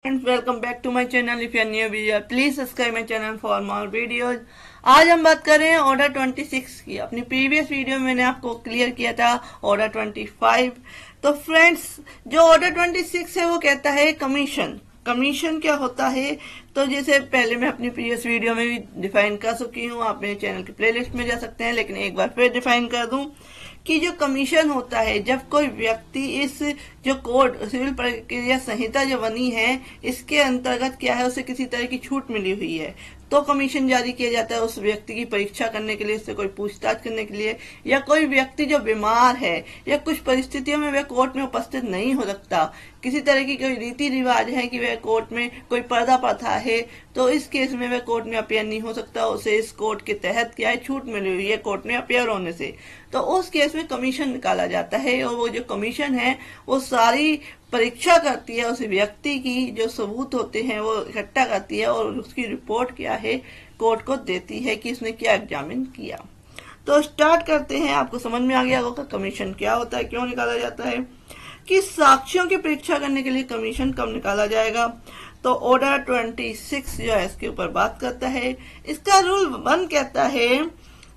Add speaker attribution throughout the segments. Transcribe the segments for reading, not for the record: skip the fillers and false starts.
Speaker 1: Friends, welcome back to my channel. If you are new viewer please subscribe my channel for more videos. आज हम बात कर रहे हैं ऑर्डर 26 की। अपनी प्रीवियस वीडियो में मैंने आपको क्लियर किया था ऑर्डर 25। तो फ्रेंड्स, जो ऑर्डर 26 है वो कहता है कमीशन। कमीशन क्या होता है? तो जैसे पहले मैं अपनी प्रीवियस वीडियो में भी डिफाइन कर चुकी हूँ, आप मेरे चैनल की प्लेलिस्ट में जा सकते हैं, लेकिन एक बार फिर डिफाइन कर दूं कि जो कमीशन होता है, जब कोई व्यक्ति इस जो कोड सिविल प्रक्रिया संहिता जो बनी है इसके अंतर्गत क्या है, उसे किसी तरह की छूट मिली हुई है तो कमीशन जारी किया जाता है उस व्यक्ति की परीक्षा करने के लिए, उससे कोई पूछताछ करने के लिए, या कोई व्यक्ति जो बीमार है या कुछ परिस्थितियों में वह कोर्ट में उपस्थित नहीं हो सकता, किसी तरह की कोई रीति रिवाज है कि वह कोर्ट में कोई पर्दा प्रथा है, तो इस केस में वह कोर्ट में अपेयर नहीं हो सकता, उसे इस कोर्ट के तहत क्या है, छूट मिली हुई है कोर्ट में अपेयर होने से, तो उस केस में कमीशन निकाला जाता है। और वो जो कमीशन है वो सारी परीक्षा करती है उस व्यक्ति की, जो सबूत होते हैं वो इकट्ठा करती है और उसकी रिपोर्ट क्या है कोर्ट को देती है कि इसने क्या एग्जामिन किया। तो स्टार्ट करते हैं। आपको समझ में आ गया होगा कमीशन क्या होता है, क्यों निकाला जाता है, कि साक्ष्यों की परीक्षा करने के लिए कमीशन कब निकाला जाएगा। तो ऑर्डर 26 जो है इसके ऊपर बात करता है। इसका रूल 1 कहता है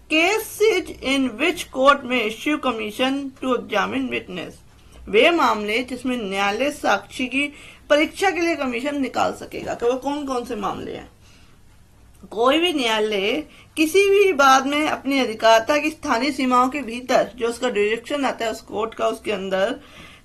Speaker 1: केसेज इन विच कोर्ट में issue commission to examine witness, वे मामले जिसमें न्यायालय साक्षी की परीक्षा के लिए कमीशन निकाल सकेगा। तो वो कौन कौन से मामले हैं? कोई भी न्यायालय किसी भी बात में अपनी अधिकारिता की स्थानीय सीमाओं के भीतर जो उसका डिरेक्शन आता है उस कोर्ट का, उसके अंदर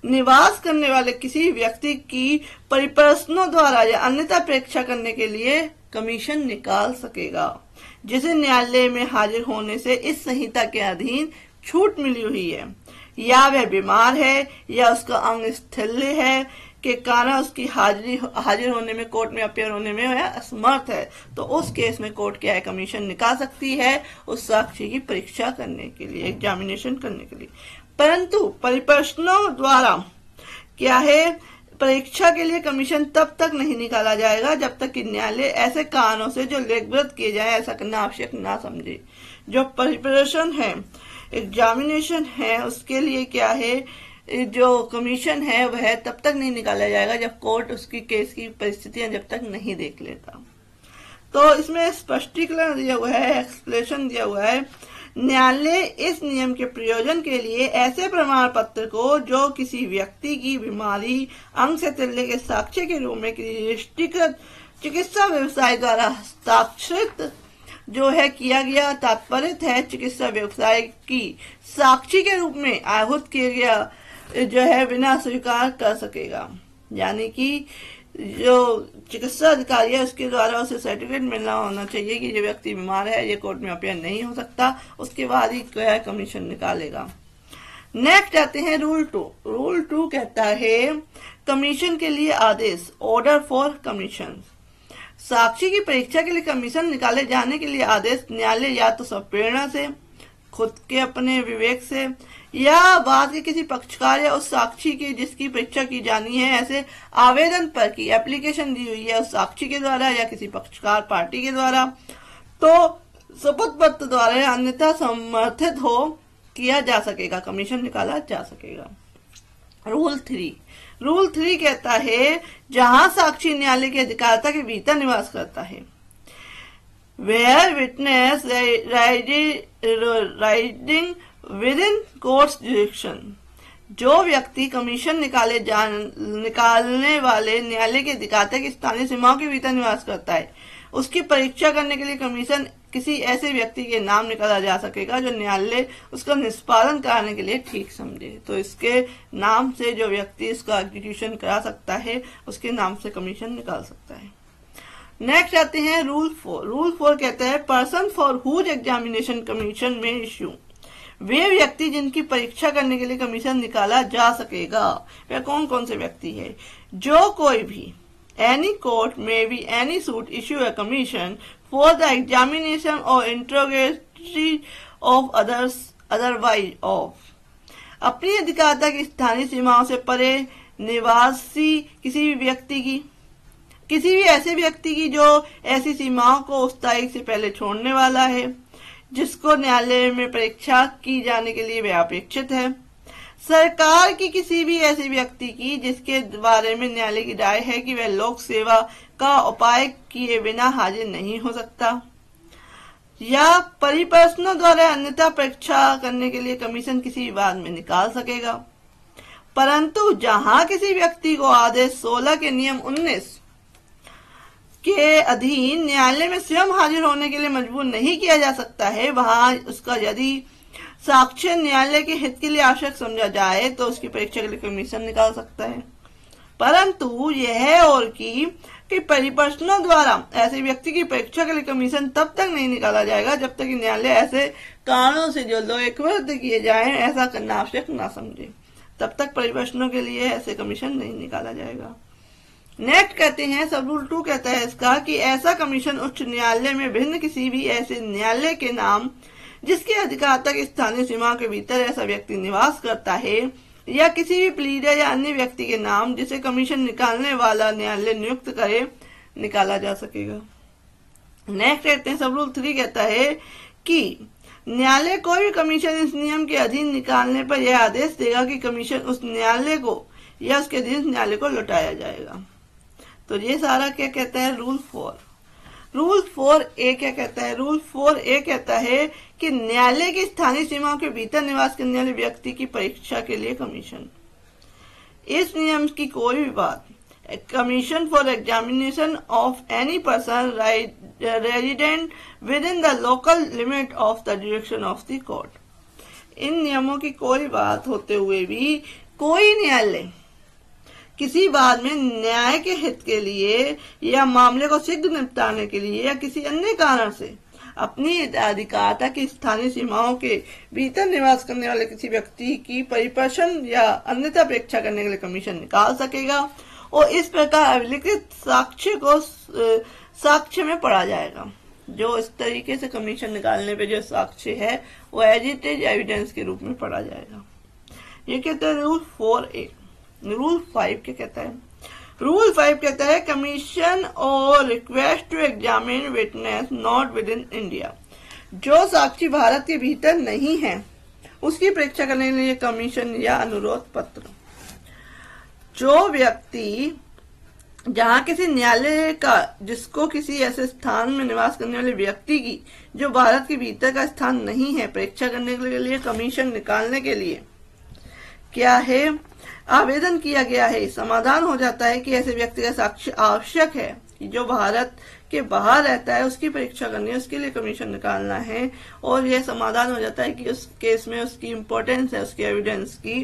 Speaker 1: निवास करने वाले किसी व्यक्ति की परिपर्सनों द्वारा या अन्यथा परीक्षा करने के लिए कमीशन निकाल सकेगा जिसे न्यायालय में हाजिर होने से इस संहिता के अधीन छूट मिली हुई है, या वह बीमार है या उसका अंग स्थल्य है के कारण उसकी हाजिर होने में, कोर्ट में अपेयर होने में वह असमर्थ है, तो उस केस में कोर्ट क्या है, कमीशन निकाल सकती है उस साक्षी की परीक्षा करने के लिए, एग्जामिनेशन करने के लिए। परंतु परिपर्सनों द्वारा क्या है, परीक्षा के लिए कमीशन तब तक नहीं निकाला जाएगा जब तक कि न्यायालय ऐसे कारणों से जो लेखबद्ध किए जाए ऐसा करना आवश्यक ना समझे। जो परिपर्सन है, एग्जामिनेशन है, उसके लिए क्या है, जो कमीशन है वह तब तक नहीं निकाला जाएगा जब कोर्ट उसकी केस की परिस्थितियां जब तक नहीं देख लेता। तो इसमें स्पष्टीकरण दिया हुआ है, एक्सप्लेनेशन दिया हुआ है। न्यायालय इस नियम के प्रयोजन के लिए ऐसे प्रमाण पत्र को जो किसी व्यक्ति की बीमारी, अंग से तिल्ले के साक्ष्य के रूप में किसी रजिस्ट्रीकृत चिकित्सा व्यवसाय द्वारा हस्ताक्षरित जो है किया गया, तात्पर्य है चिकित्सा व्यवसाय की साक्षी के रूप में आहूत किया गया जो है बिना स्वीकार कर सकेगा। यानी कि जो चिकित्सा अधिकारी है उसके द्वारा उसे सर्टिफिकेट मिलना होना चाहिए कि ये व्यक्ति बीमार है, ये कोर्ट में अपेयर नहीं हो सकता, उसके बाद ही क्या है कमीशन निकालेगा। नेक्स्ट आते हैं रूल 2। रूल 2 कहता है कमीशन के लिए आदेश, ऑर्डर फॉर कमीशन। साक्षी की परीक्षा के लिए कमीशन निकाले जाने के लिए आदेश न्यायालय या तो स्वप्रेरणा से, खुद के अपने विवेक से, या बाद के किसी पक्षकार या उस साक्षी की जिसकी परीक्षा की जानी है ऐसे आवेदन पर की एप्लीकेशन दी हुई है उस साक्षी के द्वारा या किसी पक्षकार पार्टी के द्वारा, तो शपथ पत्र द्वारा या अन्यथा समर्थित हो किया जा सकेगा, कमीशन निकाला जा सकेगा। रूल 3। रूल 3 कहता है जहां साक्षी न्यायालय की अधिकारिता के भीतर निवास करता है, where witness residing within court's jurisdiction, जो व्यक्ति कमीशन निकालने वाले न्यायालय की अधिकारिता की स्थानीय सीमाओं के भीतर निवास करता है, उसकी परीक्षा करने के लिए कमीशन किसी ऐसे व्यक्ति के नाम निकाला जा सकेगा जो न्यायालय उसका निष्पादन कराने के लिए ठीक समझे। तो इसके नाम से जो व्यक्ति इसका एग्जीक्यूशन करा सकता है उसके नाम से कमीशन निकाल सकता है। नेक्स्ट आते हैं रूल 4। रूल 4 कहता है person for whose examination commission में इश्यू, वे व्यक्ति जिनकी परीक्षा करने के लिए कमीशन निकाला जा सकेगा। वे कौन कौन से व्यक्ति है? जो कोई भी, एनी कोर्ट में be any suit issue a commission for the examination और इंट्रोगेटरी ऑफ अदर्स अदरवाइज ऑफ, अपनी अधिकारिता की स्थानीय सीमाओं से परे निवासी किसी भी व्यक्ति की, किसी भी ऐसे व्यक्ति की जो ऐसी सीमाओं को उस तारीख से पहले छोड़ने वाला है जिसको न्यायालय में परीक्षा की जाने के लिए वह अपेक्षित है, सरकार की किसी भी ऐसे व्यक्ति की जिसके बारे में न्यायालय की राय है कि वह लोक सेवा का उपाय किए बिना हाजिर नहीं हो सकता, या परिपर्सनों द्वारा अन्यथा परीक्षा करने के लिए कमीशन किसी विवाद में निकाल सकेगा। परंतु जहां किसी व्यक्ति को आदेश 16 के नियम 19 के अधीन न्यायालय में स्वयं हाजिर होने के लिए मजबूर नहीं किया जा सकता है, वहां उसका यदि साक्ष्य न्यायालय के हित के लिए आवश्यक समझा जाए तो उसकी परीक्षा के लिए कमीशन निकाल सकता है। परंतु यह और कि परिपर्सनों द्वारा ऐसे व्यक्ति की परीक्षा के लिए कमीशन तब तक नहीं निकाला जाएगा जब तक कि न्यायालय ऐसे कारणों से जो लोकविरुद्ध किए जाए ऐसा करना आवश्यक ना समझे, तब तक परिपर्सनों के लिए ऐसे कमीशन नहीं निकाला जाएगा। नेक्स्ट कहते हैं, सब रूल 2 कहता है इसका कि ऐसा कमीशन उच्च न्यायालय में भिन्न किसी भी ऐसे न्यायालय के नाम जिसके अधिकार तक स्थानीय सीमाओं के भीतर ऐसा व्यक्ति निवास करता है, या किसी भी प्लीडर या अन्य व्यक्ति के नाम जिसे कमीशन निकालने वाला न्यायालय नियुक्त करे निकाला जा सकेगा। नेक्स्ट कहते हैं, सब रूल 3 कहता है कि न्यायालय कोई भी कमीशन इस नियम के अधीन निकालने पर यह आदेश देगा कि कमीशन उस न्यायालय को या उसके अधीन न्यायालय को लौटाया जाएगा। तो ये सारा क्या कहता है, रूल 4। रूल 4A क्या कहता है? रूल 4A कहता है कि न्यायालय की स्थानीय सीमाओं के भीतर निवास करने वाले व्यक्ति की परीक्षा के लिए कमीशन। इस नियम की कोई भी बात commission for examination of any person resident within the local limit of the jurisdiction of the court. इन नियमों की कोई बात होते हुए भी कोई न्यायालय किसी बात में न्याय के हित के लिए या मामले को शीघ्र निपटाने के लिए या किसी अन्य कारण से अपनी अधिकारता की स्थानीय सीमाओं के भीतर निवास करने वाले किसी व्यक्ति की परिपर्शन या अन्यथा परीक्षा करने के लिए कमीशन निकाल सकेगा, और इस प्रकार अभिलिखित साक्ष्य को साक्ष्य में पढ़ा जाएगा। जो इस तरीके से कमीशन निकालने पे जो साक्ष्य है वो एज इट इज एविडेंस के रूप में पढ़ा जाएगा। ये कहता है रूल 4A। रूल 5 क्या कहता है? रूल 5 कहता है कमीशन और request to examine witness not within India. जो साक्षी भारत के भीतर नहीं है उसकी परीक्षा करने के लिए कमीशन या अनुरोध पत्र। जो व्यक्ति जहां किसी न्यायालय का जिसको किसी ऐसे स्थान में निवास करने वाले व्यक्ति की जो भारत के भीतर का स्थान नहीं है परीक्षा करने के लिए कमीशन निकालने के लिए क्या है, आवेदन किया गया है, समाधान हो जाता है कि ऐसे व्यक्ति का साक्ष्य आवश्यक है कि जो भारत के बाहर रहता है उसकी परीक्षा करनी है, उसके लिए कमीशन निकालना है, और यह समाधान हो जाता है कि उस केस में उसकी इम्पोर्टेंस है उसकी एविडेंस की,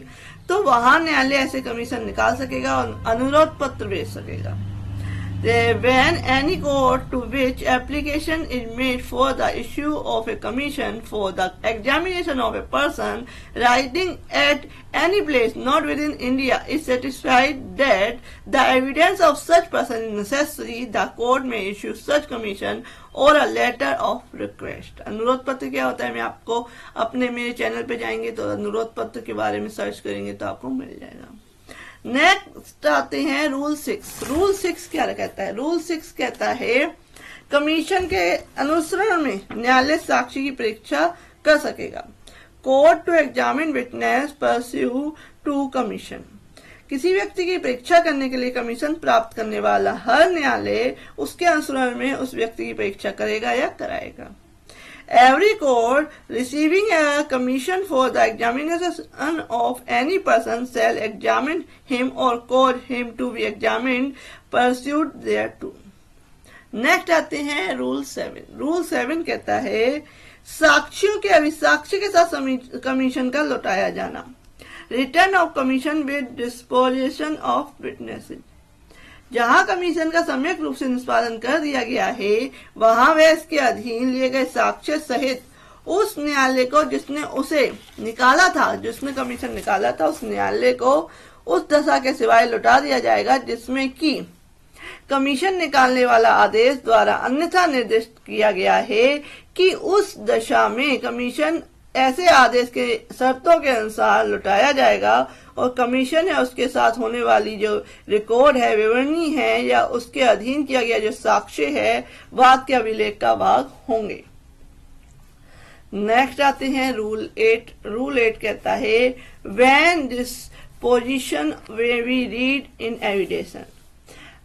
Speaker 1: तो वहां न्यायालय ऐसे कमीशन निकाल सकेगा और अनुरोध पत्र भेज सकेगा। When any court to which application is made for the issue of a commission for the examination of a person residing at any place not within India is satisfied that the evidence of such person is necessary, the court may issue such commission or a letter of request। अनुरोध पत्र क्या होता है, मैं आपको अपने मेरे channel पे जाएंगे तो अनुरोध पत्र के बारे में सर्च करेंगे तो आपको मिल जाएगा। नेक्स्ट आते हैं रूल 6। रूल 6 क्या कहता है? रूल 6 कहता है कमीशन के अनुसरण में न्यायालय साक्षी की परीक्षा कर सकेगा। Court to examine witness pursuant to commission. किसी व्यक्ति की परीक्षा करने के लिए कमीशन प्राप्त करने वाला हर न्यायालय उसके अनुसरण में उस व्यक्ति की परीक्षा करेगा या कराएगा। Every court receiving a commission for the examination of any person shall examine him or cause him to be examined pursuant thereto। Next आते हैं रूल 7। रूल 7 कहता है साक्षियों के अभिसाक्ष्य के साथ कमीशन का लौटाया जाना। Return of commission with disposition of witnesses. जहां कमीशन का सम्यक रूप से निष्पादन कर दिया गया है वहां वह इसके अधीन लिए गए साक्ष्य सहित उस न्यायालय को जिसने उसे निकाला था, जिसने कमीशन निकाला था, उस न्यायालय को उस दशा के सिवाय लौटा दिया जाएगा जिसमें कि कमीशन निकालने वाला आदेश द्वारा अन्यथा निर्दिष्ट किया गया है कि उस दशा में कमीशन ऐसे आदेश के शर्तों के अनुसार लौटाया जाएगा और कमीशन या उसके साथ होने वाली जो रिकॉर्ड है, विवरणी है या उसके अधीन किया गया जो साक्ष्य है वाद के अभिलेख का भाग होंगे। नेक्स्ट आते हैं रूल 8। रूल 8 कहता है when this position way we read in evidence,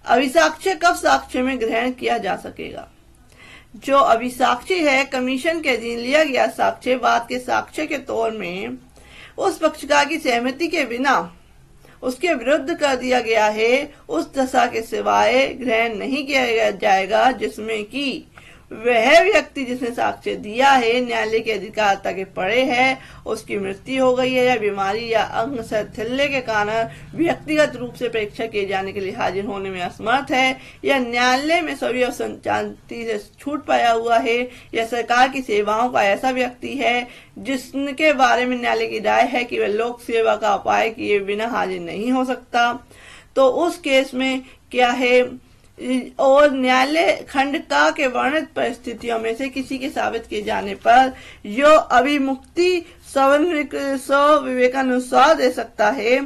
Speaker 1: अभिसाक्ष्य कब साक्ष्य में ग्रहण किया जा सकेगा। जो अभिसाक्ष्य है, कमीशन के अधीन लिया गया साक्ष्य बाद के साक्ष्य के तौर में उस पक्षकार की सहमति के बिना उसके विरुद्ध कर दिया गया है, उस दशा के सिवाय ग्रहण नहीं किया जाएगा जिसमें कि वह व्यक्ति जिसने साक्ष्य दिया है न्यायालय के अधिकारता के परे है, उसकी मृत्यु हो गई है या बीमारी या अंग शिथिल्य के कारण व्यक्तिगत रूप से परीक्षा किए जाने के लिए हाजिर होने में असमर्थ है, या न्यायालय में सभी संचांति से छूट पाया हुआ है, या सरकार की सेवाओं का ऐसा व्यक्ति है जिसके बारे में न्यायालय की राय है कि वह लोक सेवा का उपाय किए बिना हाजिर नहीं हो सकता, तो उस केस में क्या है, और न्यायालय खंडका के वर्णित परिस्थितियों में से किसी के साबित किए जाने पर जो अभिमुक्ति स्विवेकानुसार दे सकता है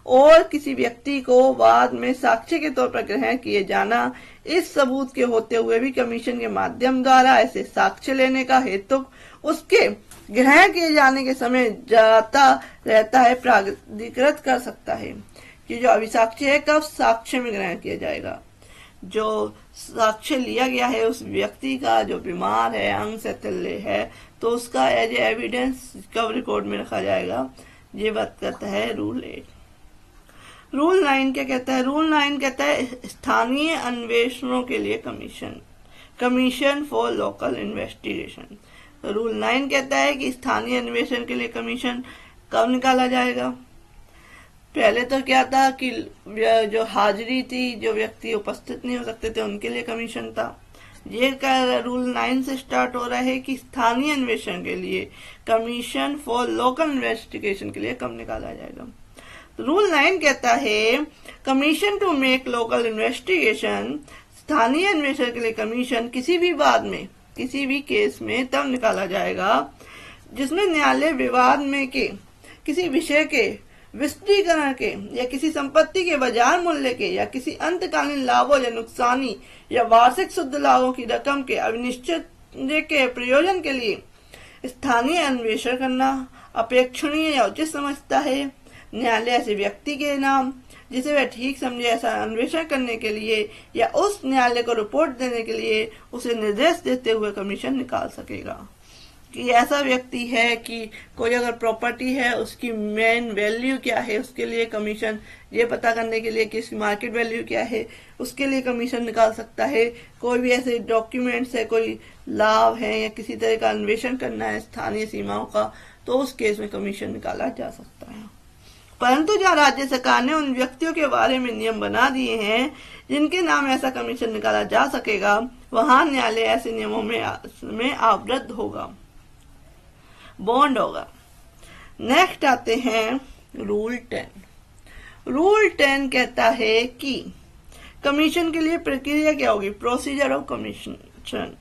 Speaker 1: और किसी व्यक्ति को बाद में साक्ष्य के तौर पर ग्रहण किए जाना, इस सबूत के होते हुए भी कमीशन के माध्यम द्वारा ऐसे साक्ष्य लेने का हेतु उसके ग्रहण किए जाने के समय जाता रहता है, प्राधिकृत कर सकता है कि जो अभिसाक्ष्य है कब साक्ष्य में ग्रहण किया जाएगा। जो साक्ष्य लिया गया है उस व्यक्ति का जो बीमार है, अंग शिथिल्य है, तो उसका एज एविडेंस कब रिकॉर्ड में रखा जाएगा, ये बात करता है रूल 8। रूल 9 क्या कहता है। रूल 9 कहता है स्थानीय अन्वेषणों के लिए कमीशन फॉर लोकल इन्वेस्टिगेशन। तो रूल 9 कहता है कि स्थानीय अन्वेषण के लिए कमीशन कब निकाला जाएगा। पहले तो क्या था कि जो हाजिरी थी, जो व्यक्ति उपस्थित नहीं हो सकते थे उनके लिए कमीशन था। ये रूल 9 से स्टार्ट हो रहा है कि स्थानीय अन्वेषण के लिए कमीशन फॉर लोकल इन्वेस्टिगेशन के लिए कब निकाला जाएगा। तो रूल 9 कहता है commission to make local investigation, स्थानीय अन्वेषण के लिए कमीशन किसी भी बाद में किसी भी केस में तब निकाला जाएगा जिसमें न्यायालय विवाद में के किसी विषय के विस्तीर्ण के या किसी संपत्ति के बाजार मूल्य के या किसी अंतकालीन लाभों या नुकसानी या वार्षिक शुद्ध लाभों की रकम के अनिश्चित के प्रयोजन के लिए स्थानीय अन्वेषण करना अपेक्षणीय या उचित समझता है। न्यायालय ऐसे व्यक्ति के नाम जिसे वह ठीक समझे ऐसा अन्वेषण करने के लिए या उस न्यायालय को रिपोर्ट देने के लिए उसे निर्देश देते हुए कमीशन निकाल सकेगा। कि ऐसा व्यक्ति है कि कोई अगर प्रॉपर्टी है उसकी मेन वैल्यू क्या है, उसके लिए कमीशन ये पता करने के लिए कि इसकी मार्केट वैल्यू क्या है, उसके लिए कमीशन निकाल सकता है। कोई भी ऐसे डॉक्यूमेंट्स है, कोई लाभ है या किसी तरह का अन्वेषण करना है स्थानीय सीमाओं का, तो उस केस में कमीशन निकाला जा सकता है। परंतु जहाँ राज्य सरकार ने उन व्यक्तियों के बारे में नियम बना दिए हैं जिनके नाम ऐसा कमीशन निकाला जा सकेगा, वहां न्यायालय ऐसे नियमों में आवृत्त होगा, बॉन्ड होगा। नेक्स्ट आते हैं रूल 10। रूल 10 कहता है कि कमीशन के लिए प्रक्रिया क्या होगी, प्रोसीजर ऑफ कमीशन।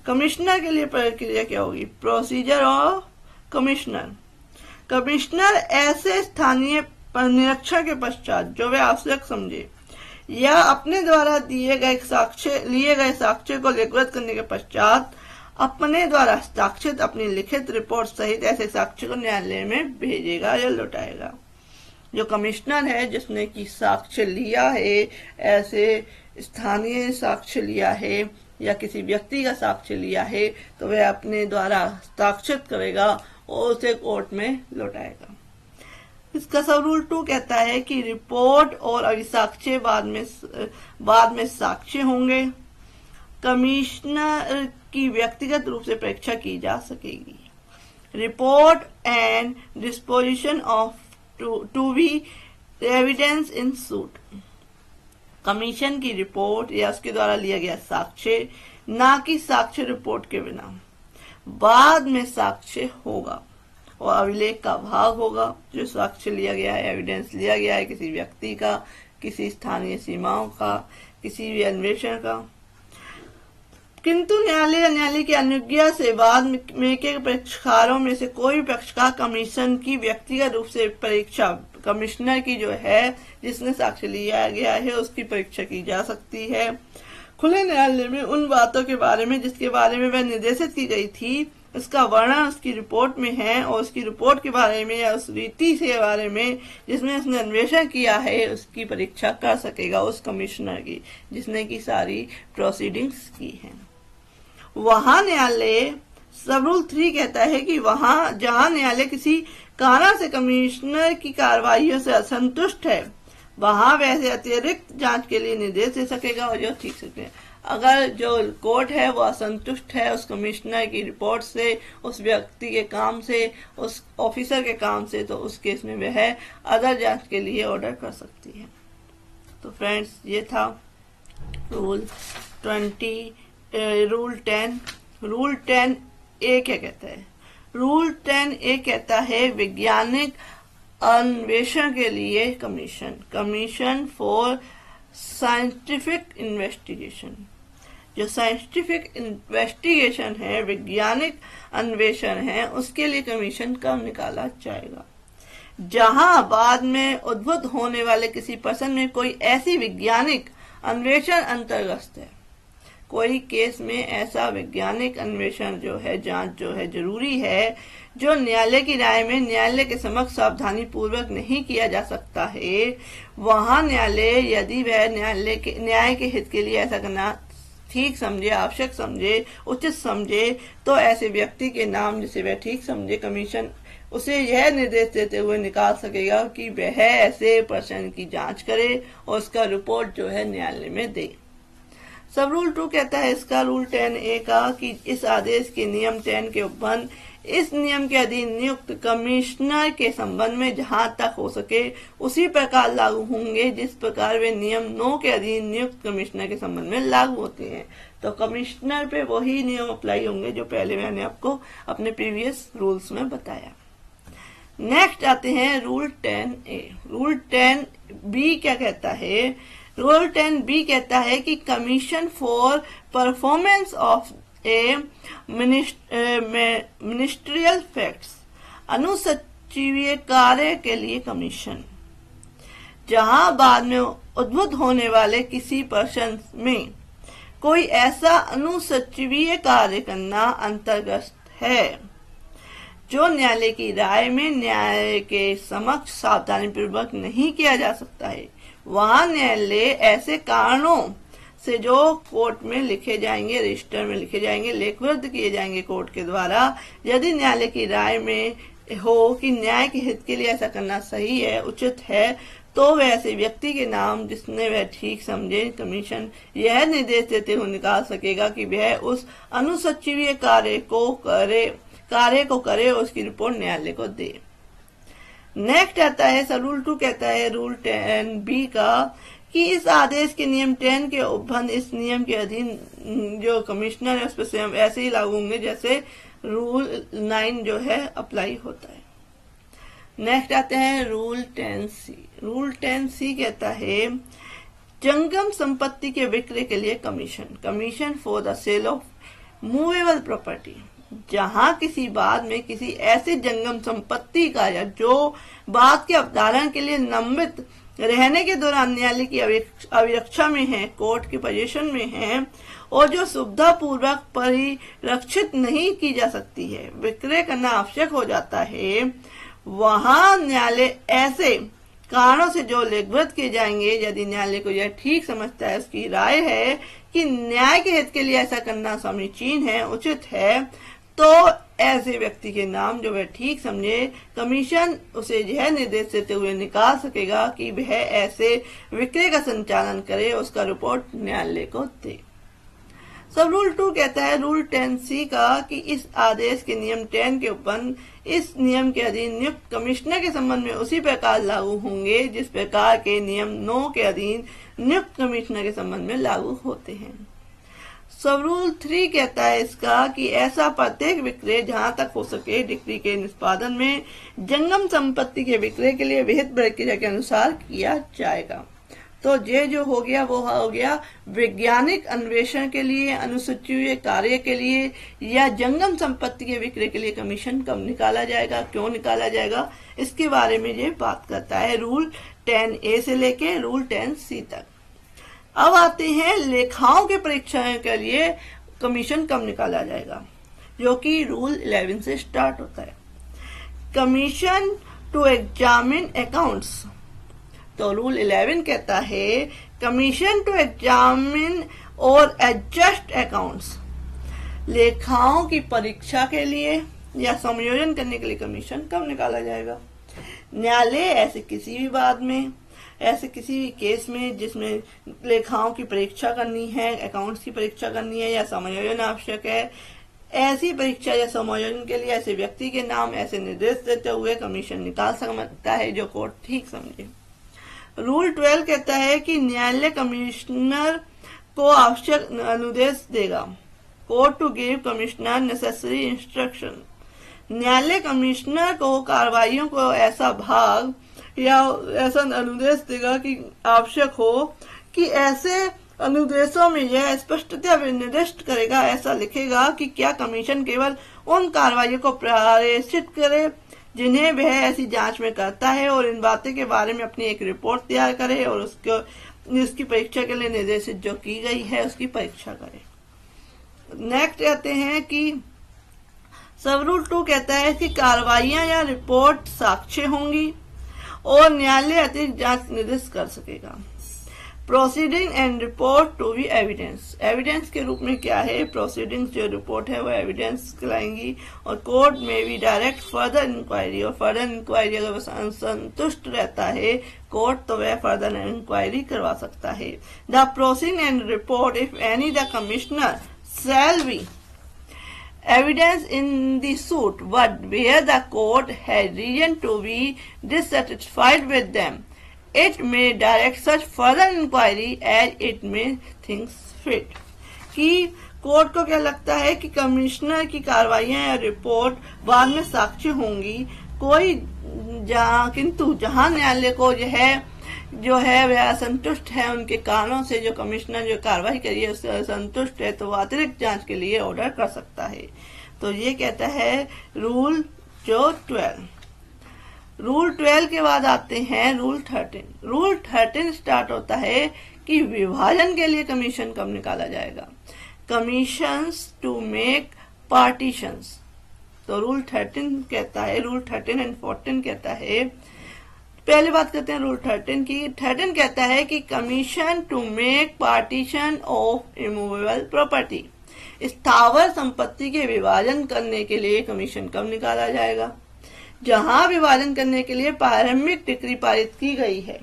Speaker 1: कमिश्नर के लिए प्रक्रिया क्या होगी, प्रोसीजर ऑफ कमिश्नर। कमिश्नर ऐसे स्थानीय निरीक्षण के पश्चात जो वे आवश्यक समझे या अपने द्वारा लिए गए साक्ष्य को लिखित करने के पश्चात अपने द्वारा हस्ताक्षरित अपनी लिखित रिपोर्ट सहित ऐसे साक्ष्य को न्यायालय में भेजेगा या लौटाएगा। जो कमिश्नर है जिसने की साक्ष्य लिया है, ऐसे स्थानीय साक्ष्य लिया है या किसी व्यक्ति का साक्ष्य लिया है, तो वह अपने द्वारा हस्ताक्षरित करेगा और उसे कोर्ट में लौटाएगा। इसका सब रूल 2 कहता है कि रिपोर्ट और अभिसाक्ष्य बाद में साक्ष्य होंगे। कमिश्नर की व्यक्तिगत रूप से परीक्षा की जा सकेगी। Report and disposition of to be evidence in suit. कमीशन की रिपोर्ट या उसके द्वारा लिया गया साक्ष्य, ना कि साक्ष्य रिपोर्ट के बिना। बाद में साक्ष्य होगा और अभिलेख का भाग होगा। जो साक्ष्य लिया गया है, एविडेंस लिया गया है किसी व्यक्ति का, किसी स्थानीय सीमाओं का, किसी भी अन्वेषण का। किंतु न्यायालय की अनुज्ञा से बाद में के पक्षकारों में से कोई पक्षकार कमीशन की व्यक्तिगत रूप से परीक्षा, कमिश्नर की जो है जिसने साक्ष्य लिया गया है उसकी परीक्षा की जा सकती है। खुले न्यायालय में उन बातों के बारे में जिसके बारे में वह निर्देशित की गई थी उसका वर्णन उसकी रिपोर्ट में है और उसकी रिपोर्ट के बारे में या उस रीति के बारे में जिसमें उसने अन्वेषण किया है उसकी परीक्षा कर सकेगा उस कमिश्नर की जिसने की सारी प्रोसीडिंग्स की हैं। वहां न्यायालय सब रूल 3 कहता है कि वहां जहां न्यायालय किसी कारण से कमिश्नर की कार्रवाइयों से असंतुष्ट है वहां वैसे अतिरिक्त जांच के लिए निर्देश दे सकेगा और जो ठीक सके। अगर जो कोर्ट है वो असंतुष्ट है उस कमिश्नर की रिपोर्ट से, उस व्यक्ति के काम से, उस ऑफिसर के काम से, तो उस केस में वह अदर जांच के लिए ऑर्डर कर सकती है। तो फ्रेंड्स ये था रूल 10। रूल 10A क्या कहता है? रूल 10A कहता है वैज्ञानिक अन्वेषण के लिए कमीशन फॉर साइंटिफिक इन्वेस्टिगेशन। जो साइंटिफिक इन्वेस्टिगेशन है, वैज्ञानिक अन्वेषण है, उसके लिए कमीशन कब निकाला जाएगा? जहां बाद में उद्भूत होने वाले किसी प्रश्न में कोई ऐसी वैज्ञानिक अन्वेषण अंतर्गत है, कोई केस में ऐसा वैज्ञानिक अन्वेषण जो है, जांच जो है जरूरी है, जो न्यायालय की राय में न्यायालय के समक्ष सावधानी पूर्वक नहीं किया जा सकता है, वहां न्यायालय यदि वह न्याय के हित के लिए ऐसा करना ठीक समझे, आवश्यक समझे, उचित समझे, तो ऐसे व्यक्ति के नाम जिसे वह ठीक समझे कमीशन उसे यह निर्देश देते हुए निकाल सकेगा कि वह ऐसे प्रश्न की जांच करे और उसका रिपोर्ट जो है न्यायालय में दे। सब रूल 2 कहता है इसका रूल 10A का कि इस आदेश के नियम 10 के उपबंध इस नियम के अधीन नियुक्त कमिश्नर के संबंध में जहां तक हो सके उसी प्रकार लागू होंगे जिस प्रकार वे नियम 9 के अधीन नियुक्त कमिश्नर के संबंध में लागू होते हैं। तो कमिश्नर पे वही नियम अप्लाई होंगे जो पहले मैंने आपको अपने प्रीवियस रूल्स में बताया। नेक्स्ट आते हैं रूल 10A। रूल 10B क्या कहता है? रूल 10B कहता है कि commission for performance of a ministerial facts, अनुसचिवीय कार्य के लिए कमीशन। जहां बाद में उद्भूत होने वाले किसी प्रश्न में कोई ऐसा अनुसचिवीय कार्य करना अंतर्गत है जो न्यायालय की राय में न्याय के समक्ष सावधानी पूर्वक नहीं किया जा सकता है, वहां न्यायालय ऐसे कारणों से जो कोर्ट में लिखे जाएंगे, रजिस्टर में लिखे जाएंगे, लेखबद्ध किए जाएंगे कोर्ट के द्वारा, यदि न्यायालय की राय में हो कि न्याय के हित के लिए ऐसा करना सही है, उचित है, तो वैसे व्यक्ति के नाम जिसने वह ठीक समझे कमीशन यह निर्देश देते हुए निकाल सकेगा कि वह उस अनुसचिवीय कार्य को करे और उसकी रिपोर्ट न्यायालय को दे। नेक्स्ट आता है रूल 2 कहता है रूल 10B का कि इस आदेश के नियम 10 के उपबंध इस नियम के अधीन जो कमिश्नर है उस पर स्वयं ऐसे ही लागू होंगे जैसे रूल 9 जो है अप्लाई होता है। नेक्स्ट आते हैं रूल 10C। रूल 10C कहता है जंगम संपत्ति के विक्रय के लिए commission for the sale of movable property. जहां किसी बाद में किसी ऐसी जंगम संपत्ति का या जो बाद के अवधारण के लिए लंबित रहने के दौरान न्यायालय की अभिरक्षा में है, कोर्ट की पोजीशन में है और जो सुविधा पूर्वक परिरक्षित नहीं की जा सकती है, विक्रय करना आवश्यक हो जाता है, वहां न्यायालय ऐसे कारणों से जो लेखबद्ध किए जाएंगे, यदि न्यायालय को यह ठीक समझता है, उसकी राय है कि न्याय के हित के लिए ऐसा करना समीचीन है, उचित है, तो ऐसे व्यक्ति के नाम जो वह ठीक समझे कमीशन उसे यह निर्देश देते हुए निकाल सकेगा कि वह ऐसे विक्रय का संचालन करे, उसका रिपोर्ट न्यायालय को दे। सब रूल 2 कहता है रूल 10C का कि इस आदेश के नियम 10 के उपबंध इस नियम के अधीन नियुक्त कमिश्नर के संबंध में उसी प्रकार लागू होंगे जिस प्रकार के नियम 9 के अधीन नियुक्त कमिश्नर के संबंध में लागू होते हैं। सब रूल 3 कहता है इसका कि ऐसा प्रत्येक विक्रय जहां तक हो सके डिक्री के निष्पादन में जंगम संपत्ति के विक्रय के लिए विहित प्रक्रिया के अनुसार किया जाएगा। तो ये जो हो गया वो हो गया वैज्ञानिक अन्वेषण के लिए, अनुसूचित कार्य के लिए या जंगम संपत्ति के विक्रय के लिए कमीशन कब निकाला जाएगा, क्यों निकाला जाएगा, इसके बारे में ये बात करता है रूल 10A से लेके रूल 10C तक। अब आते हैं लेखाओं के परीक्षण के लिए कमीशन कब निकाला जाएगा। जो कि रूल 11 से स्टार्ट होता है। कमीशन टू एग्जामिन अकाउंट्स, तो रूल 11 कहता है कमीशन टू एग्जामिन और एडजस्ट अकाउंट्स, लेखाओं की परीक्षा के लिए या समायोजन करने के लिए कमीशन कब निकाला जाएगा? न्यायालय ऐसे किसी भी बात में, ऐसे किसी भी केस में जिसमें लेखाओं की परीक्षा करनी है, अकाउंट्स की परीक्षा करनी है या समायोजन आवश्यक है, ऐसी परीक्षा या समायोजन के लिए ऐसे व्यक्ति के नाम ऐसे निर्देश देते हुए कमीशन निकाल सकता है जो कोर्ट ठीक समझे। रूल 12 कहता है कि न्यायालय कमिश्नर को आवश्यक अनुदेश देगा। Court to give commissioner necessary instruction, न्यायालय कमिश्नर को कार्रवाइयों को ऐसा भाग या ऐसा अनुदेश देगा कि आवश्यक हो कि ऐसे अनुदेशों में यह स्पष्टता निर्दिष्ट करेगा, ऐसा लिखेगा कि क्या कमीशन केवल उन कार्रवाइयों को प्रदर्शित करे जिन्हें वह ऐसी जांच में करता है और इन बातों के बारे में अपनी एक रिपोर्ट तैयार करे और उसकी परीक्षा के लिए निर्देशित जो की गई है उसकी परीक्षा करे। नेक्स्ट कहते हैं कि सब रूल 2 कहता है कि कार्रवाइयां या रिपोर्ट साक्ष्य होंगी और न्यायालय अतिरिक्त जांच निर्दिष्ट कर सकेगा। Proceeding and report to be evidence, evidence के रूप में क्या है? प्रोसीडिंग्स जो रिपोर्ट है वो एविडेंस कहलाएंगी और कोर्ट में भी डायरेक्ट फर्दर इंक्वायरी, और फर्दर इंक्वायरी अगर वह संतुष्ट रहता है कोर्ट तो वह फर्दर इंक्वायरी करवा सकता है। The proceeding and report if any the commissioner shall be evidence in the suit, but where the court has reason to be dissatisfied with them, it may direct such further inquiry as it may think fit। कि court को क्या लगता है कि commissioner की कार्रवाइयां या report बाद में साक्ष्य होंगी, किंतु जहां न्यायालय को जो है वह असंतुष्ट है उनके कारणों से, जो कमिश्नर जो कार्रवाई करी है उससे असंतुष्ट है तो वो अतिरिक्त जांच के लिए ऑर्डर कर सकता है। तो ये कहता है रूल 12। रूल 12 के बाद आते हैं रूल 13। रूल 13 स्टार्ट होता है कि विभाजन के लिए कमीशन कब निकाला जाएगा। कमीशंस टू मेक पार्टीशंस, तो रूल 13 कहता है, रूल 13 एंड 14 कहता है, पहले बात करते हैं रूल 13 की। 13 कहता है कि commission to make partition of immovable property, स्थावर संपत्ति के विभाजन करने के लिए कमीशन कब निकाला जाएगा? जहां विभाजन करने के लिए प्रारंभिक डिक्री पारित की गई है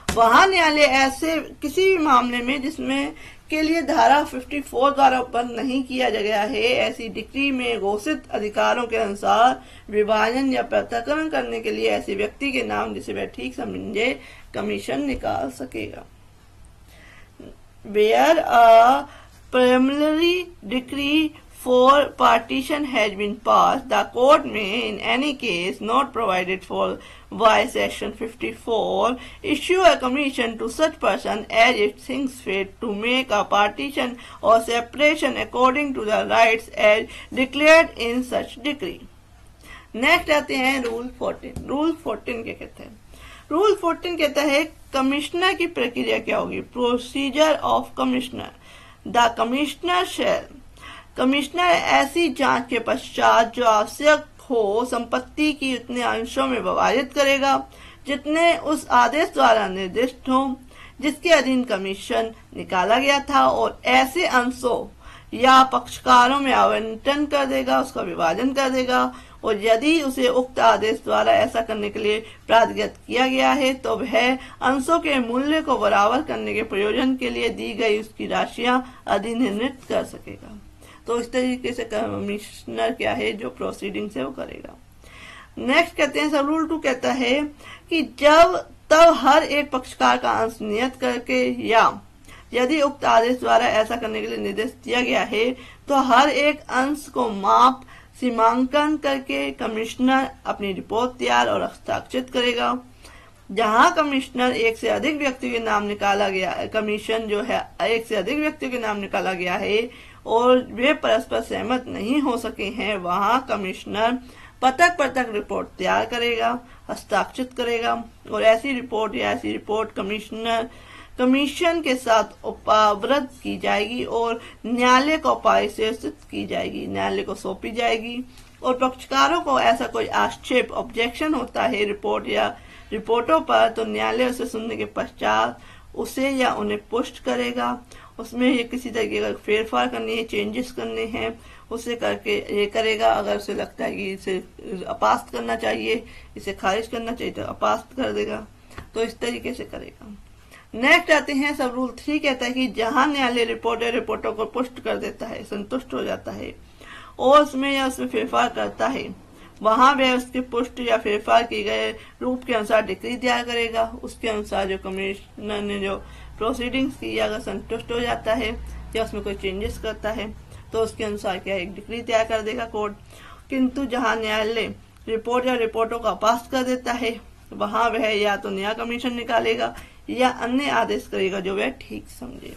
Speaker 1: वहां न्यायालय ऐसे किसी भी मामले में जिसमें के लिए धारा 54 द्वारा उपबंध नहीं किया गया है, ऐसी डिक्री में घोषित अधिकारों के अनुसार विभाजन या पृथक्करण करने के लिए ऐसे व्यक्ति के नाम जिसे वह ठीक समझे कमीशन निकाल सकेगा। Where a preliminary decree for partition has been passed, the court may, in any case not provided for by Section 54, issue a commission to such person as it thinks fit to make a partition or separation according to the rights as declared in such decree। Next आते हैं rule 14। Rule 14 क्या कहते हैं? Rule 14 कहता है commissioner की प्रक्रिया क्या होगी। Procedure of commissioner, the commissioner shall, commissioner ऐसी जांच के पश्चात जो आवश्यक हो संपत्ति की उतने अंशों में विभाजित करेगा जितने उस आदेश द्वारा निर्दिष्ट हो जिसके अधीन कमीशन निकाला गया था, और ऐसे अंशों या पक्षकारों में आवंटन कर देगा, उसका विभाजन कर देगा, और यदि उसे उक्त आदेश द्वारा ऐसा करने के लिए प्राधिकृत किया गया है तो वह अंशों के मूल्य को बराबर करने के प्रयोजन के लिए दी गई उसकी राशियां अधिनिर्णित कर सकेगा। तो इस तरीके से कमिश्नर क्या है जो प्रोसीडिंग से वो करेगा। नेक्स्ट कहते हैं सब रूल 2 कहता है कि तब हर एक पक्षकार का अंश नियत करके या यदि उक्त आदेश द्वारा ऐसा करने के लिए निर्देश दिया गया है तो हर एक अंश को माप सीमांकन करके कमिश्नर अपनी रिपोर्ट तैयार और हस्ताक्षरित करेगा। जहां कमिश्नर एक से अधिक व्यक्तियों के नाम निकाला गया, कमीशन जो है एक से अधिक व्यक्तियों के नाम निकाला गया है और वे परस्पर सहमत नहीं हो सके हैं, वहां कमिश्नर पृथक पृथक रिपोर्ट तैयार करेगा, हस्ताक्षरित करेगा, और ऐसी रिपोर्ट कमिश्नर कमीशन के साथ उपावृत की जाएगी और न्यायालय को पारितोषित की जाएगी, न्यायालय को सौंपी जाएगी। और पक्षकारों को ऐसा कोई आक्षेप ऑब्जेक्शन होता है रिपोर्ट या रिपोर्टों पर, तो न्यायालय उसे सुनने के पश्चात उसे या उन्हें पुष्ट करेगा। उसमें ये किसी तरीके का फेरफार करनी है, चेंजेस करने हैं, उसे करके ये करेगा। अगर उसे लगता है कि इसे अपास्त करना चाहिए, इसे खारिज करना चाहिए, तो अपास्त कर देगा। तो इस तरीके से करेगा। नेक्स्ट आते हैं सब रूल 3 कहता है कि जहां न्यायालय रिपोर्ट या रिपोर्टों को पुष्ट कर देता है, संतुष्ट हो जाता है और उसमें या उसमें फेरफार करता है, वहां वह उसके पुष्ट या फेरफार किए गए रूप के अनुसार डिक्री तैयार करेगा। उसके अनुसार जो कमिश्नर ने जो प्रोसीडिंग्स की, अगर संतुष्ट हो जाता है या उसमें कोई चेंजेस करता है, तो उसके अनुसार क्या एक डिक्री तैयार कर देगा कोर्ट। किंतु जहां न्यायालय रिपोर्ट या रिपोर्टों का पास कर देता है, वहां वह या तो नया कमीशन निकालेगा या अन्य आदेश करेगा जो वह ठीक समझे।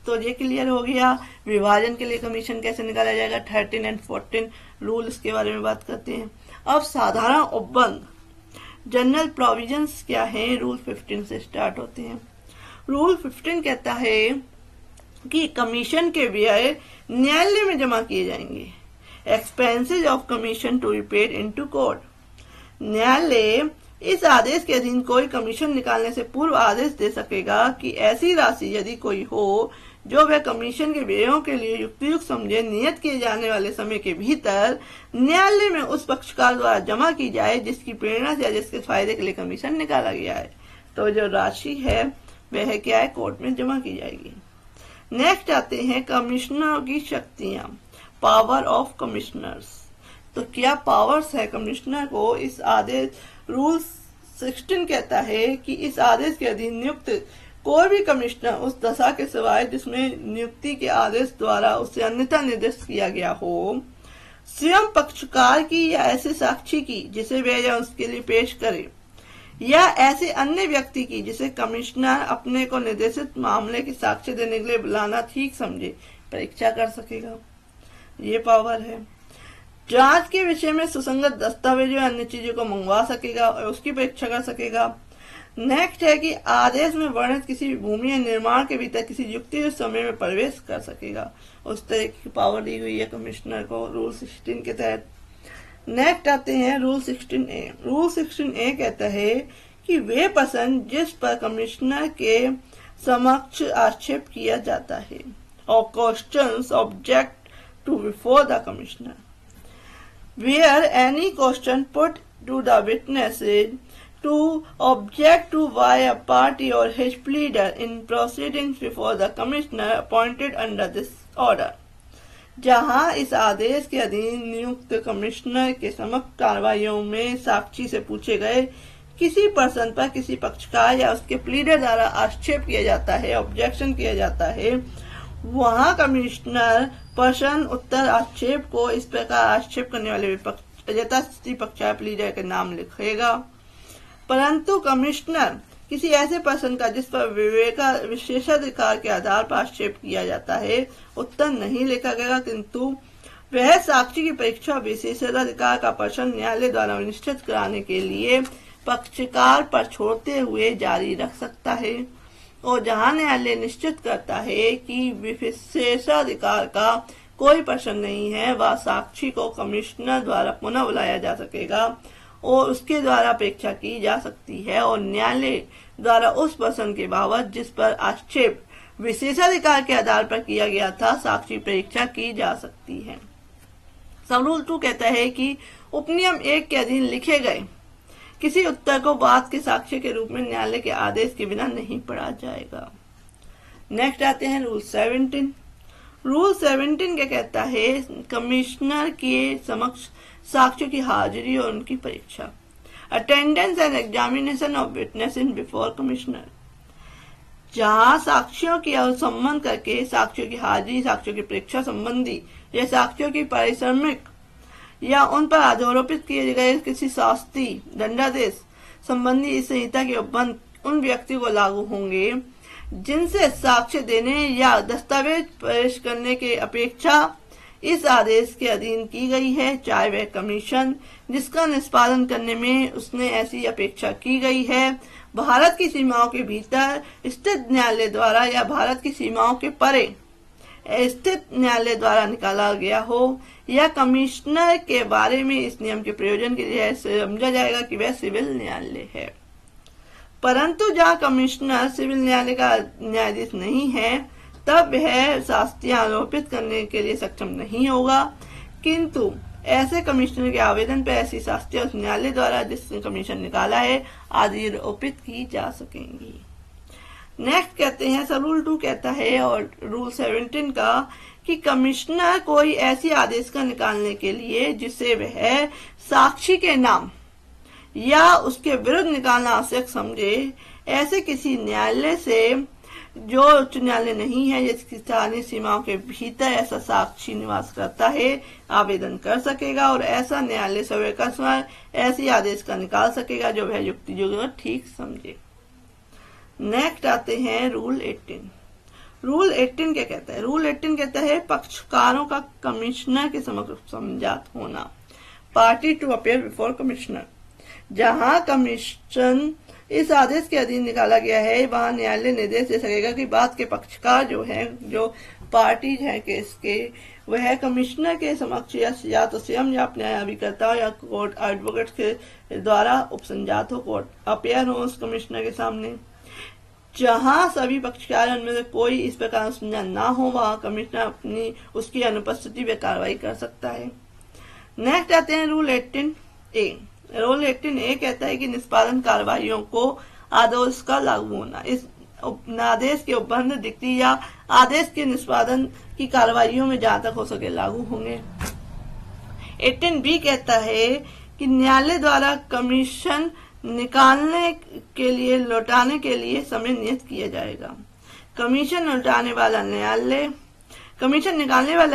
Speaker 1: तो ये क्लियर हो गया। विभाजन के लिए कमीशन कैसे निकाला जाएगा, 13 और 14 रूल, इसके बारे में बात करते हैं। अब साधारण उपबंध जनरल प्रोविजंस क्या है, रूल 15 से स्टार्ट होते हैं। रूल 15 कहता है कि कमीशन के व्यय न्यायालय में जमा किए जाएंगे। Expenses of commission to be paid into court. न्यायालय इस आदेश के अधीन कोई कमीशन निकालने से पूर्व आदेश दे सकेगा कि ऐसी राशि यदि कोई हो जो वह कमीशन के व्ययों के लिए युक्तियुक्त समझे, नियत किए जाने वाले समय के भीतर न्यायालय में उस पक्षकार द्वारा जमा की जाए जिसकी प्रेरणा से या जिसके फायदे के लिए कमीशन निकाला गया है। तो जो राशि है वह क्या है, कोर्ट में जमा की जाएगी। नेक्स्ट आते हैं कमिश्नरों की शक्तियां, पावर ऑफ कमिश्नर्स। तो क्या पावर्स है कमिश्नर को। इस आदेश रूल 16 कहता है कि इस आदेश के अधीन नियुक्त कोई भी कमिश्नर उस दशा के सिवाय जिसमें नियुक्ति के आदेश द्वारा उसे अन्यथा निर्दिष्ट किया गया हो, स्वयं पक्षकार की या ऐसे साक्षी की जिसे वह या उसके लिए पेश करे, या ऐसे अन्य व्यक्ति की जिसे कमिश्नर अपने को निर्देशित मामले की साक्ष्य देने के लिए बुलाना ठीक समझे, परीक्षा कर सकेगा। ये पावर है। जांच के विषय में सुसंगत दस्तावेजों या अन्य चीजों को मंगवा सकेगा और उसकी परीक्षा कर सकेगा। नेक्स्ट है कि आदेश में वर्णित किसी भूमि या निर्माण के भीतर किसी युक्ति समय में प्रवेश कर सकेगा। उस तरह की पावर दी हुई है कमिश्नर को रूल 16 के तहत। नेक्स्ट आते हैं रूल 16A। रूल 16A कहता है कि वे पर्सन जिस पर कमिश्नर के समक्ष आक्षेप किया जाता है और questions object to before the commissioner, where any question put to the witnesses to object to by a party or his pleader in proceedings before the commissioner appointed under this order। जहां इस आदेश के अधीन नियुक्त commissioner के समक्ष कार्रवाइयों में साक्षी से पूछे गए किसी पर्सन पर किसी पक्षकार या उसके प्लीडर द्वारा आक्षेप किया जाता है, ऑब्जेक्शन किया जाता है, वहां कमिश्नर पर्सन उत्तर आक्षेप को इस प्रकार आक्षेप करने वाले यथास्थिति पक्षकार प्लीडर के नाम लिखेगा। परंतु कमिश्नर किसी ऐसे पर्सन का जिस पर विशेषाधिकार के आधार पर आक्षेप किया जाता है उत्तर नहीं लिखा गया, किंतु वह साक्षी की परीक्षा विशेषाधिकार का पर्सन न्यायालय द्वारा निश्चित कराने के लिए पक्षकार पर छोड़ते हुए जारी रख सकता है। और जहां न्यायालय निश्चित करता है कि विशेषाधिकार का कोई प्रश्न नहीं है, वह साक्षी को कमिश्नर द्वारा पुनः बुलाया जा सकेगा और उसके द्वारा अपेक्षा की जा सकती है और न्यायालय द्वारा उस प्रश्न के बाबत जिस पर आक्षेप विशेषाधिकार के आधार पर किया गया था साक्षी परीक्षा की जा सकती है। सब रूल 2 कहता है कि उपनियम 1 के अधीन लिखे गए किसी उत्तर को बात के साक्ष्य के रूप में न्यायालय के आदेश के बिना नहीं पढ़ा जाएगा। नेक्स्ट आते हैं रूल 17। रूल 17 क्या कहता है, कमिश्नर के समक्ष साक्ष्यों की हाजिरी और उनकी परीक्षा, attendance and examination of witness in before commissioner. जहां साक्ष्यों की संबंध करके साक्ष्यों की हाजिरी, साक्ष्यों की परीक्षा संबंधी या साक्ष्यों की पारिश्रमिक या उन पर आरोपित किए गए किसी शास्ति दंडादेश संबंधी इस संहिता के उपबंध उन व्यक्ति को लागू होंगे जिनसे साक्ष्य देने या दस्तावेज पेश करने की अपेक्षा इस आदेश के अधीन की गई है, चाहे वह कमीशन जिसका निष्पादन करने में उसने ऐसी अपेक्षा की गई है भारत की सीमाओं के भीतर स्थित न्यायालय द्वारा या भारत की सीमाओं के परे स्थित न्यायालय द्वारा निकाला गया हो, या कमिश्नर के बारे में इस नियम के प्रयोजन के लिए समझा जाएगा कि वह सिविल न्यायालय है। परंतु जहां कमिश्नर सिविल न्यायालय का न्यायाधीश नहीं है, तब वह शास्तियां आरोपित करने के लिए सक्षम नहीं होगा, किंतु ऐसे कमिश्नर के आवेदन पर ऐसी शास्तियां उस न्यायालय द्वारा जिसने कमीशन निकाला है आदि आरोपित की जा सकेंगी। नेक्स्ट कहते हैं सब रूल 2 कहता है और रूल 17 का कि कमिश्नर कोई ऐसी आदेश का निकालने के लिए जिसे वह साक्षी के नाम या उसके विरुद्ध निकालना आवश्यक समझे, ऐसे किसी न्यायालय से जो उच्च न्यायालय नहीं है जिसकी स्थानीय सीमाओं के भीतर ऐसा साक्षी निवास करता है आवेदन कर सकेगा, और ऐसा न्यायालय सवैकस्वर ऐसी आदेश का निकाल सकेगा जो वह युक्तियुक्त ठीक समझे। नेक्स्ट आते हैं रूल 18। रूल 18 क्या कहता है? रूल 18 कहता है पक्षकारों का कमिश्नर के समक्ष समझात होना, party to appear before commissioner. जहां कमीशन इस आदेश के अधीन निकाला गया है, वहां न्यायालय निर्देश दे सकेगा कि बात के पक्षकार जो है, जो पार्टी है केस के, वह कमिश्नर के समक्ष या तो स्वयं या अपने अभिकर्ता या कोर्ट एडवोकेट के द्वारा उपसंजात हो, कोर्ट अपेयर हो उस कमिश्नर के सामने। जहां सभी पक्षकार उनमें से कोई इस प्रकार उपसंजात ना हो, वहां कमिश्नर अपनी उसकी अनुपस्थिति में कार्रवाई कर सकता है। नेक्स्ट आते हैं रूल 18A। रूल 18A कहता है कि निष्पादन कार्रवाइयों को आदेश का लागू होना, इस आदेश के उपबंध दिक्ति या आदेश के निष्पादन की कार्रवाइयों में जहां तक हो सके लागू होंगे। 18B कहता है कि न्यायालय द्वारा कमीशन निकालने के लिए लौटाने के लिए समय नियत किया जाएगा। कमीशन निकालने वाला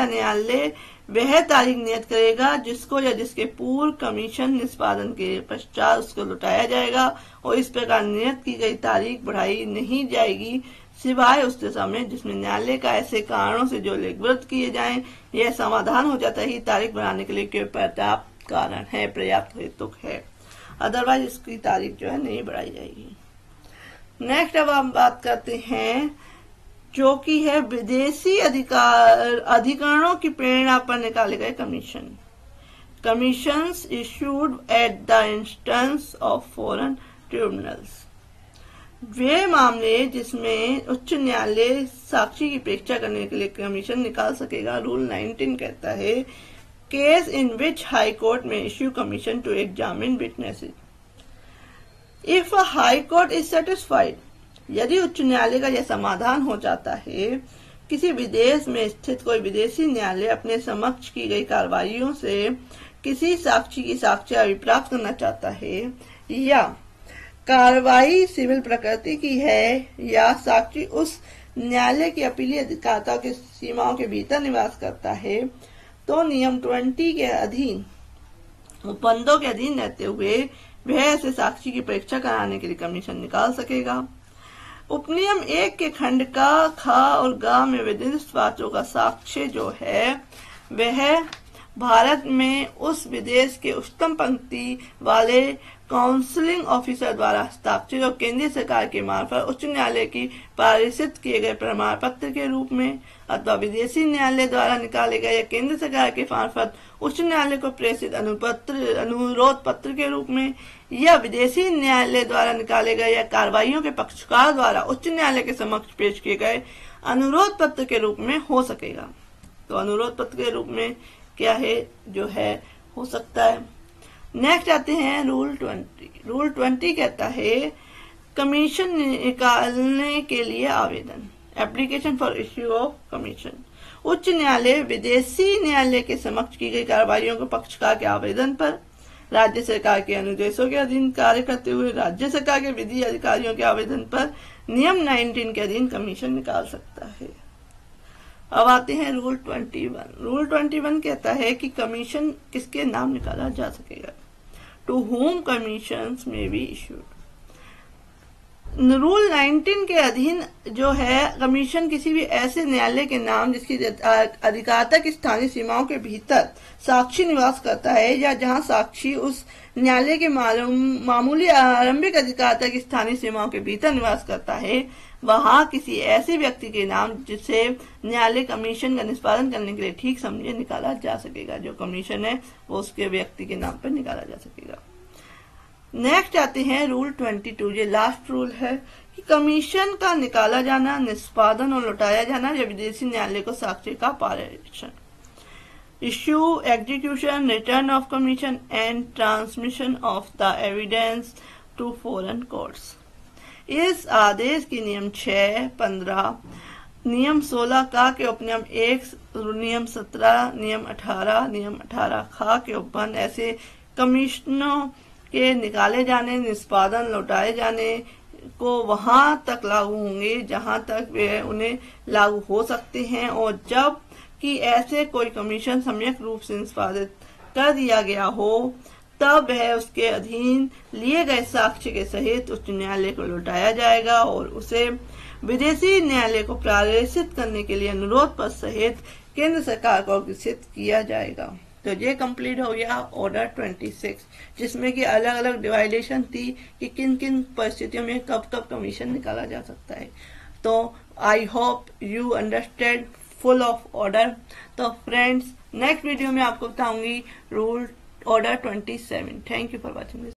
Speaker 1: न्यायालय वह तारीख नियत करेगा जिसको या जिसके पूर्व कमीशन निष्पादन के पश्चात उसको लौटाया जाएगा, और इस प्रकार नियत की गई तारीख बढ़ाई नहीं जाएगी सिवाय उस दशा में जिसमें न्यायालय का ऐसे कारणों से जो लेखबद्ध किए जाएं यह समाधान हो जाता ही तारीख बढ़ाने के लिए कोई पर्याप्त कारण है, पर्याप्त हेतु है, अदरवाइज इसकी तारीख जो है नहीं बढ़ाई जाएगी। नेक्स्ट अब हम बात करते हैं जो कि है विदेशी अधिकरणों की प्रेरणा पर निकाले गए commission. Commissions issued at the instance of foreign tribunals. वे मामले जिसमें उच्च न्यायालय साक्षी की अपेक्षा करने के लिए कमीशन निकाल सकेगा। रूल 19 कहता है case in which high court में issue commission to examine witnesses if a high court is satisfied. यदि उच्च न्यायालय का यह समाधान हो जाता है किसी विदेश में स्थित कोई विदेशी न्यायालय अपने समक्ष की गई कार्रवाइयों से किसी साक्षी की साक्ष्य प्राप्त करना चाहता है, या कार्रवाई सिविल प्रकृति की है, या साक्षी उस न्यायालय की अपीली अधिकारिता की सीमाओं के भीतर निवास करता है, तो नियम 20 के अधीन उपबंधों के अधीन रहते हुए वह ऐसे साक्षी की परीक्षा कराने के लिए कमीशन निकाल सकेगा। उपनियम 1 के खंड का ख और ग में विदिष्ट वाचों का साक्ष्य जो है वह भारत में उस विदेश के उच्चतम पंक्ति वाले काउंसलिंग ऑफिसर द्वारा हस्ताक्षरित और केंद्रीय सरकार के मार्फत उच्च न्यायालय की पारित किए गए प्रमाण पत्र के रूप में अथवा विदेशी न्यायालय द्वारा निकाले गए या केंद्र सरकार के मार्फत उच्च न्यायालय को प्रेषित अनुरोध पत्र के रूप में, या विदेशी न्यायालय द्वारा निकाले गए या कार्रवाइयों के पक्षकार द्वारा उच्च न्यायालय के समक्ष पेश किए गए अनुरोध पत्र के रूप में हो सकेगा। तो अनुरोध पत्र के रूप में क्या है जो है हो सकता है। नेक्स्ट आते हैं रूल 20। रूल 20 कहता है कमीशन निकालने के लिए आवेदन, application for issue of commission. उच्च न्यायालय विदेशी न्यायालय के समक्ष की गई कार्रवाइयों के पक्षकार के आवेदन पर राज्य सरकार के अनुदेशों के अधीन कार्य करते हुए राज्य सरकार के विधि अधिकारियों के आवेदन पर नियम 19 के अधीन कमीशन निकाल सकता है। अब आते हैं रूल 21। रूल 21 कहता है कि कमीशन किसके नाम निकाला जा सकेगा, टू होम कमीशंस में बी इश्यूड। रूल 19 के अधीन जो है कमीशन किसी भी ऐसे न्यायालय के नाम जिसकी अधिकारिता की स्थानीय सीमाओं के भीतर साक्षी निवास करता है या जहां साक्षी उस न्यायालय के मामूली आरंभिक अधिकारिता की स्थानीय सीमाओं के भीतर निवास करता है, वहां किसी ऐसे व्यक्ति के नाम जिसे न्यायालय कमीशन का निष्पादन करने के लिए ठीक समझे निकाला जा सकेगा। जो कमीशन है वो उसके व्यक्ति के नाम पर निकाला जा सकेगा। नेक्स्ट आते हैं रूल 22। ये लास्ट रूल है कि कमीशन का निकाला जाना, निष्पादन और लौटाया जाना या विदेशी न्यायालय को साक्ष्य का पारेषण, issue, execution, return of commission and transmission of the evidence to foreign courts. इस आदेश की नियम 6, 15, नियम 16 का के उपनियम 1, नियम 17, नियम 18, नियम 18 खा के उपबंध ऐसे कमीशनों के निकाले जाने, निष्पादन, लौटाए जाने को वहां तक लागू होंगे जहां तक वे उन्हें लागू हो सकते हैं, और जब कि ऐसे कोई कमीशन सम्यक रूप से निष्पादित कर दिया गया हो तब वह उसके अधीन लिए गए साक्ष्य के सहित उच्च न्यायालय को लौटाया जाएगा और उसे विदेशी न्यायालय को प्रेषित करने के लिए अनुरोध पत्र सहित केंद्र सरकार को अग्रेसित किया जाएगा। तो ये कंप्लीट हो गया ऑर्डर 26, जिसमें कि अलग अलग डिवाइडेशन थी कि किन किन परिस्थितियों में कब कब कमीशन निकाला जा सकता है। तो I hope you understand full of order. तो फ्रेंड्स, नेक्स्ट वीडियो में आपको बताऊंगी rule order 27। Thank you for watching this.